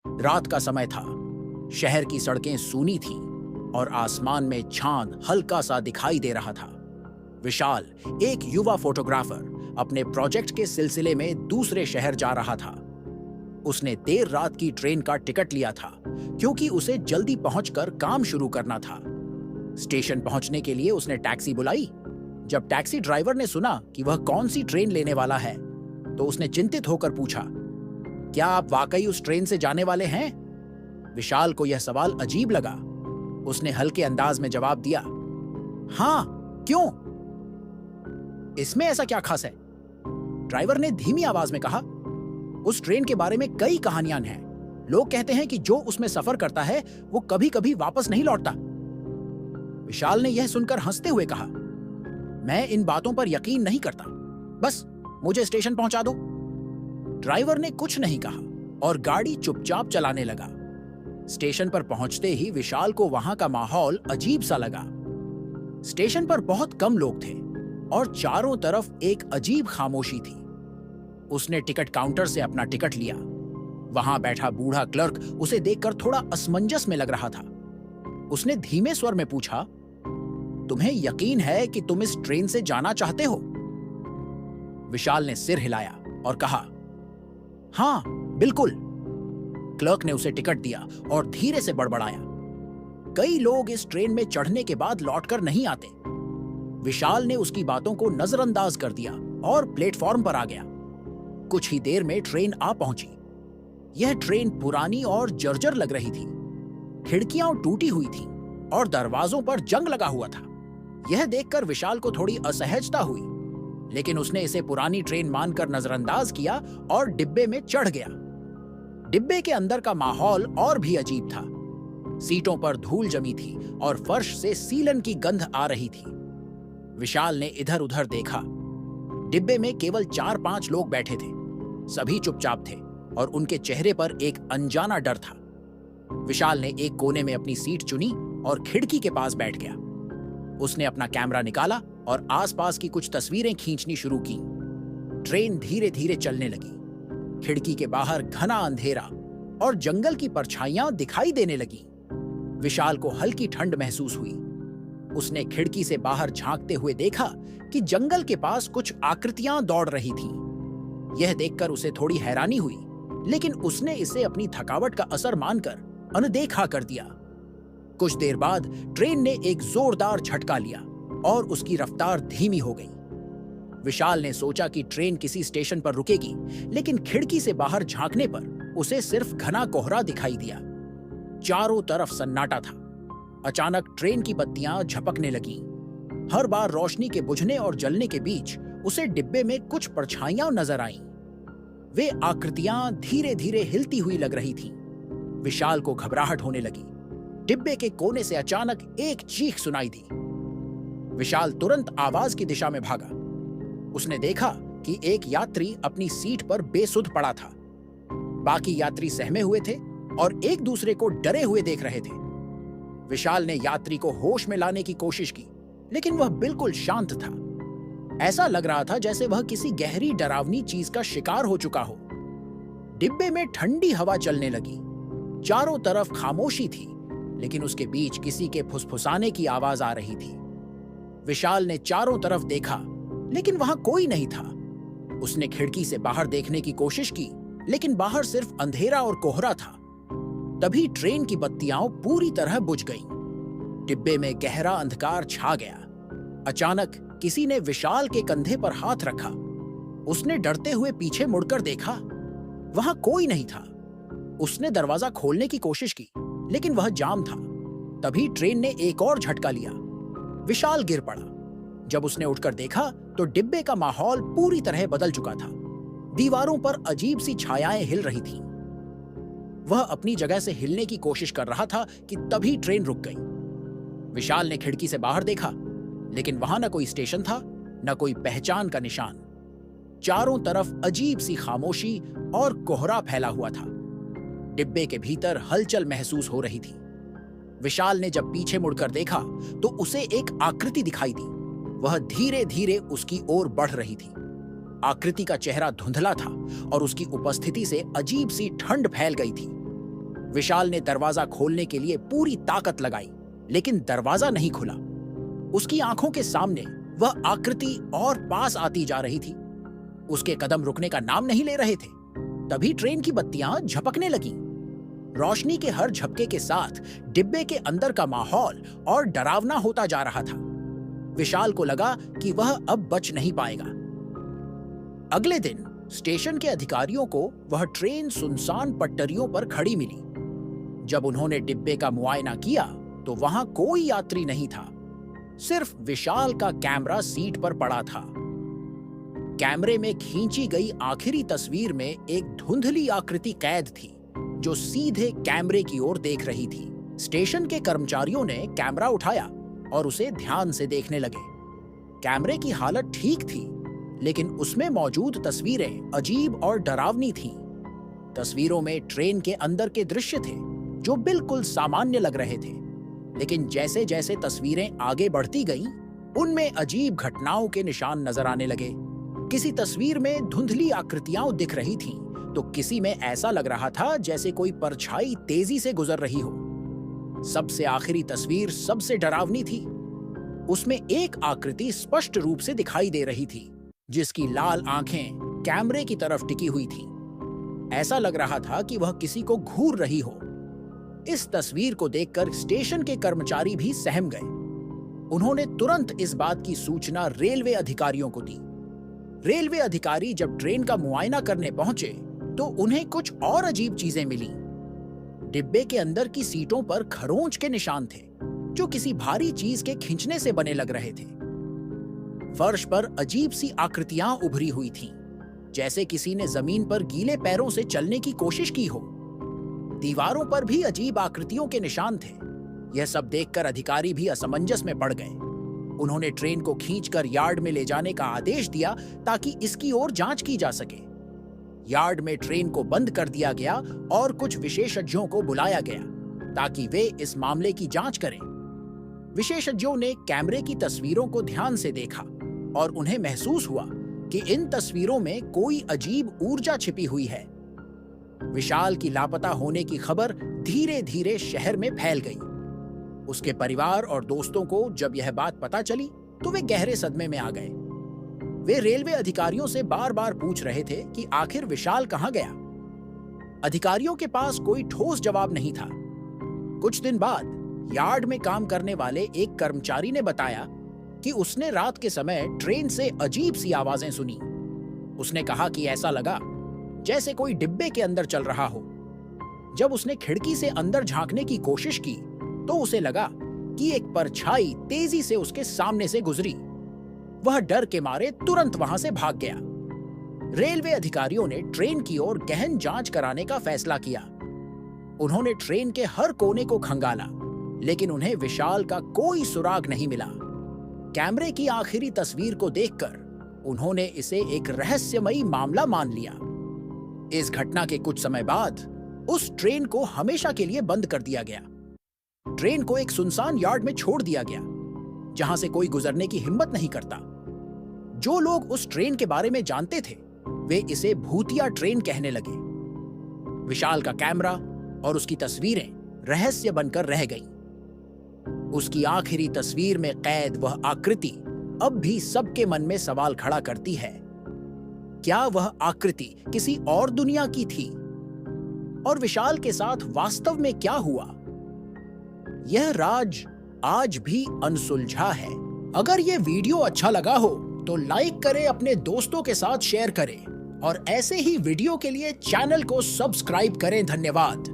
रात का समय था। शहर की सड़कें सूनी थीं और आसमान में चांद हल्का सा दिखाई दे रहा था। विशाल, एक युवा फोटोग्राफर, अपने प्रोजेक्ट के सिलसिले में दूसरे शहर जा रहा था। उसने देर रात की ट्रेन का टिकट लिया था क्योंकि उसे जल्दी पहुंचकर काम शुरू करना था। स्टेशन पहुंचने के लिए उसने टैक्सी बुलाई। जब टैक्सी ड्राइवर ने सुना कि वह कौन सी ट्रेन लेने वाला है, तो उसने चिंतित होकर पूछा, क्या आप वाकई उस ट्रेन से जाने वाले हैं? विशाल को यह सवाल अजीब लगा। उसने हल्के अंदाज में जवाब दिया, हाँ, क्यों? इसमें ऐसा क्या खास है? ड्राइवर ने धीमी आवाज में कहा, उस ट्रेन के बारे में कई कहानियां हैं। लोग कहते हैं कि जो उसमें सफर करता है वो कभी कभी वापस नहीं लौटता। विशाल ने यह सुनकर हंसते हुए कहा, मैं इन बातों पर यकीन नहीं करता, बस मुझे स्टेशन पहुंचा दो। ड्राइवर ने कुछ नहीं कहा और गाड़ी चुपचाप चलाने लगा। स्टेशन पर पहुंचते ही विशाल को वहां का माहौल अजीब सा लगा। स्टेशन पर बहुत कम लोग थे और चारों तरफ एक अजीब खामोशी थी। उसने टिकट काउंटर से अपना टिकट लिया। वहां बैठा बूढ़ा क्लर्क उसे देखकर थोड़ा असमंजस में लग रहा था। उसने धीमे स्वर में पूछा, तुम्हें यकीन है कि तुम इस ट्रेन से जाना चाहते हो? विशाल ने सिर हिलाया और कहा, हाँ, बिल्कुल। क्लर्क ने उसे टिकट दिया और धीरे से बड़बड़ाया, कई लोग इस ट्रेन में चढ़ने के बाद लौटकर नहीं आते। विशाल ने उसकी बातों को नजरअंदाज कर दिया और प्लेटफॉर्म पर आ गया। कुछ ही देर में ट्रेन आ पहुंची। यह ट्रेन पुरानी और जर्जर लग रही थी। खिड़कियां टूटी हुई थीं और दरवाजों पर जंग लगा हुआ था। यह देखकर विशाल को थोड़ी असहजता हुई, लेकिन उसने इसे पुरानी ट्रेन मानकर नजरअंदाज किया और डिब्बे में चढ़ गया। डिब्बे के अंदर का माहौल और भी अजीब था। सीटों पर धूल जमी थी और फर्श से सीलन की गंध आ रही थी। विशाल ने इधर उधर देखा। डिब्बे में केवल 4-5 लोग बैठे थे। सभी चुपचाप थे और उनके चेहरे पर एक अनजाना डर था। विशाल ने एक कोने में अपनी सीट चुनी और खिड़की के पास बैठ गया। उसने अपना कैमरा निकाला और आसपास की कुछ तस्वीरें खींचनी शुरू की। ट्रेन धीरे धीरे चलने लगी। खिड़की के बाहर घना अंधेरा और जंगल की परछाइयां दिखाई देने लगी। विशाल को हल्की ठंड महसूस हुई। उसने खिड़की से बाहर झांकते हुए देखा कि जंगल के पास कुछ आकृतियां दौड़ रही थीं। यह देखकर उसे थोड़ी हैरानी हुई, लेकिन उसने इसे अपनी थकावट का असर मानकर अनदेखा कर दिया। कुछ देर बाद ट्रेन ने एक जोरदार झटका लिया और उसकी रफ्तार धीमी हो गई। विशाल ने सोचा कि ट्रेन किसी स्टेशन पर रुकेगी, लेकिन खिड़की से बाहर झांकने पर उसे सिर्फ घना कोहरा दिखाई दिया। चारों तरफ सन्नाटा था। अचानक ट्रेन की बत्तियां झपकने लगीं। हर बार रोशनी के बुझने और जलने के बीच उसे डिब्बे में कुछ परछाइयां नजर आईं। वे आकृतियां धीरे धीरे हिलती हुई लग रही थीं। विशाल को घबराहट होने लगी। डिब्बे के कोने से अचानक एक चीख सुनाई दी। विशाल तुरंत आवाज की दिशा में भागा। उसने देखा कि एक यात्री अपनी सीट पर बेसुध पड़ा था। बाकी यात्री सहमे हुए थे और एक दूसरे को डरे हुए देख रहे थे। विशाल ने यात्री को होश में लाने की कोशिश की, लेकिन वह बिल्कुल शांत था। ऐसा लग रहा था जैसे वह किसी गहरी डरावनी चीज का शिकार हो चुका हो। डिब्बे में ठंडी हवा चलने लगी। चारों तरफ खामोशी थी, लेकिन उसके बीच किसी के फुसफुसाने की आवाज आ रही थी। विशाल ने चारों तरफ देखा, लेकिन वहां कोई नहीं था। उसने खिड़की से बाहर देखने की कोशिश की, लेकिन बाहर सिर्फ अंधेरा और कोहरा था। तभी ट्रेन की बत्तियां पूरी तरह बुझ गईं। डिब्बे में गहरा अंधकार छा गया। अचानक किसी ने विशाल के कंधे पर हाथ रखा। उसने डरते हुए पीछे मुड़कर देखा। वहां कोई नहीं था। उसने दरवाजा खोलने की कोशिश की, लेकिन वह जाम था। तभी ट्रेन ने एक और झटका लिया। विशाल गिर पड़ा। जब उसने उठकर देखा तो डिब्बे का माहौल पूरी तरह बदल चुका था। दीवारों पर अजीब सी छायाएं हिल रही थीं। वह अपनी जगह से हिलने की कोशिश कर रहा था कि तभी ट्रेन रुक गई। विशाल ने खिड़की से बाहर देखा, लेकिन वहां न कोई स्टेशन था, न कोई पहचान का निशान। चारों तरफ अजीब सी खामोशी और कोहरा फैला हुआ था। डिब्बे के भीतर हलचल महसूस हो रही थी। विशाल ने जब पीछे मुड़कर देखा तो उसे एक आकृति दिखाई दी। वह धीरे धीरे उसकी ओर बढ़ रही थी। आकृति का चेहरा धुंधला था और उसकी उपस्थिति से अजीब सी ठंड फैल गई थी। विशाल ने दरवाजा खोलने के लिए पूरी ताकत लगाई, लेकिन दरवाजा नहीं खुला। उसकी आंखों के सामने वह आकृति और पास आती जा रही थी। उसके कदम रुकने का नाम नहीं ले रहे थे। तभी ट्रेन की बत्तियां झपकने लगीं। रोशनी के हर झपके के साथ डिब्बे के अंदर का माहौल और डरावना होता जा रहा था। विशाल को लगा कि वह अब बच नहीं पाएगा। अगले दिन स्टेशन के अधिकारियों को वह ट्रेन सुनसान पटरियों पर खड़ी मिली। जब उन्होंने डिब्बे का मुआयना किया तो वहां कोई यात्री नहीं था। सिर्फ विशाल का कैमरा सीट पर पड़ा था। कैमरे में खींची गई आखिरी तस्वीर में एक धुंधली आकृति कैद थी, जो सीधे कैमरे की ओर देख रही थी। स्टेशन के कर्मचारियों ने कैमरा उठाया और उसे ध्यान से देखने लगे। कैमरे की हालत ठीक थी, लेकिन उसमें मौजूद तस्वीरें अजीब और डरावनी थीं। तस्वीरों में ट्रेन के अंदर के दृश्य थे, जो बिल्कुल सामान्य लग रहे थे, लेकिन जैसे जैसे तस्वीरें आगे बढ़ती गईं, उनमें अजीब घटनाओं के निशान नजर आने लगे। किसी तस्वीर में धुंधली आकृतियां दिख रही थीं, तो किसी में ऐसा लग रहा था जैसे कोई परछाई तेजी से गुजर रही हो। सबसे आखिरी तस्वीर सबसे डरावनी थी। उसमें एक आकृति स्पष्ट रूप से दिखाई दे रही थी, जिसकी लाल आंखें कैमरे की तरफ टिकी हुई थीं। ऐसा लग रहा था कि वह किसी को घूर रही हो। इस तस्वीर को देखकर स्टेशन के कर्मचारी भी सहम गए। उन्होंने तुरंत इस बात की सूचना रेलवे अधिकारियों को दी। रेलवे अधिकारी जब ट्रेन का मुआयना करने पहुंचे तो उन्हें कुछ और अजीब चीजें मिली। डिब्बे के अंदर की सीटों पर खरोंच के निशान थे, जो किसी भारी चीज के खींचने से बने लग रहे थे। फर्श पर अजीब सी आकृतियां उभरी हुई थीं, जैसे किसी ने जमीन पर गीले पैरों से चलने की कोशिश की हो। दीवारों पर भी अजीब आकृतियों के निशान थे। यह सब देखकर अधिकारी भी असमंजस में पड़ गए। उन्होंने ट्रेन को खींचकर यार्ड में ले जाने का आदेश दिया ताकि इसकी ओर जांच की जा सके। यार्ड में ट्रेन को बंद कर दिया गया और कुछ विशेषज्ञों को बुलाया गया ताकि वे इस मामले की जांच करें। विशेषज्ञों ने कैमरे की तस्वीरों को ध्यान से देखा और उन्हें महसूस हुआ कि इन तस्वीरों में कोई अजीब ऊर्जा छिपी हुई है। विशाल की लापता होने की खबर धीरे धीरे शहर में फैल गई। उसके परिवार और दोस्तों को जब यह बात पता चली तो वे गहरे सदमे में आ गए। वे रेलवे अधिकारियों से बार बार पूछ रहे थे कि आखिर विशाल कहां गया। अधिकारियों के पास कोई ठोस जवाब नहीं था। कुछ दिन बाद यार्ड में काम करने वाले एक कर्मचारी ने बताया कि उसने रात के समय ट्रेन से अजीब सी आवाजें सुनी। उसने कहा कि ऐसा लगा जैसे कोई डिब्बे के अंदर चल रहा हो। जब उसने खिड़की से अंदर झांकने की कोशिश की तो उसे लगा कि एक परछाई तेजी से उसके सामने से गुजरी। वह डर के मारे तुरंत वहां से भाग गया। रेलवे अधिकारियों ने ट्रेन की ओर गहन जांच कराने का फैसला किया। उन्होंने ट्रेन के हर कोने को खंगाला, लेकिन उन्हें विशाल का कोई सुराग नहीं मिला। कैमरे की आखिरी तस्वीर को देखकर उन्होंने इसे एक रहस्यमयी मामला मान लिया। इस घटना के कुछ समय बाद उस ट्रेन को हमेशा के लिए बंद कर दिया गया। ट्रेन को एक सुनसान यार्ड में छोड़ दिया गया, जहां से कोई गुजरने की हिम्मत नहीं करता। जो लोग उस ट्रेन के बारे में जानते थे, वे इसे भूतिया ट्रेन कहने लगे। विशाल का कैमरा और उसकी तस्वीरें रहस्य बनकर रह गईं। उसकी आखिरी तस्वीर में कैद वह आकृति अब भी सबके मन में सवाल खड़ा करती है। क्या वह आकृति किसी और दुनिया की थी? और विशाल के साथ वास्तव में क्या हुआ? यह राज आज भी अनसुलझा है। अगर यह वीडियो अच्छा लगा हो तो लाइक करें, अपने दोस्तों के साथ शेयर करें और ऐसे ही वीडियो के लिए चैनल को सब्सक्राइब करें। धन्यवाद।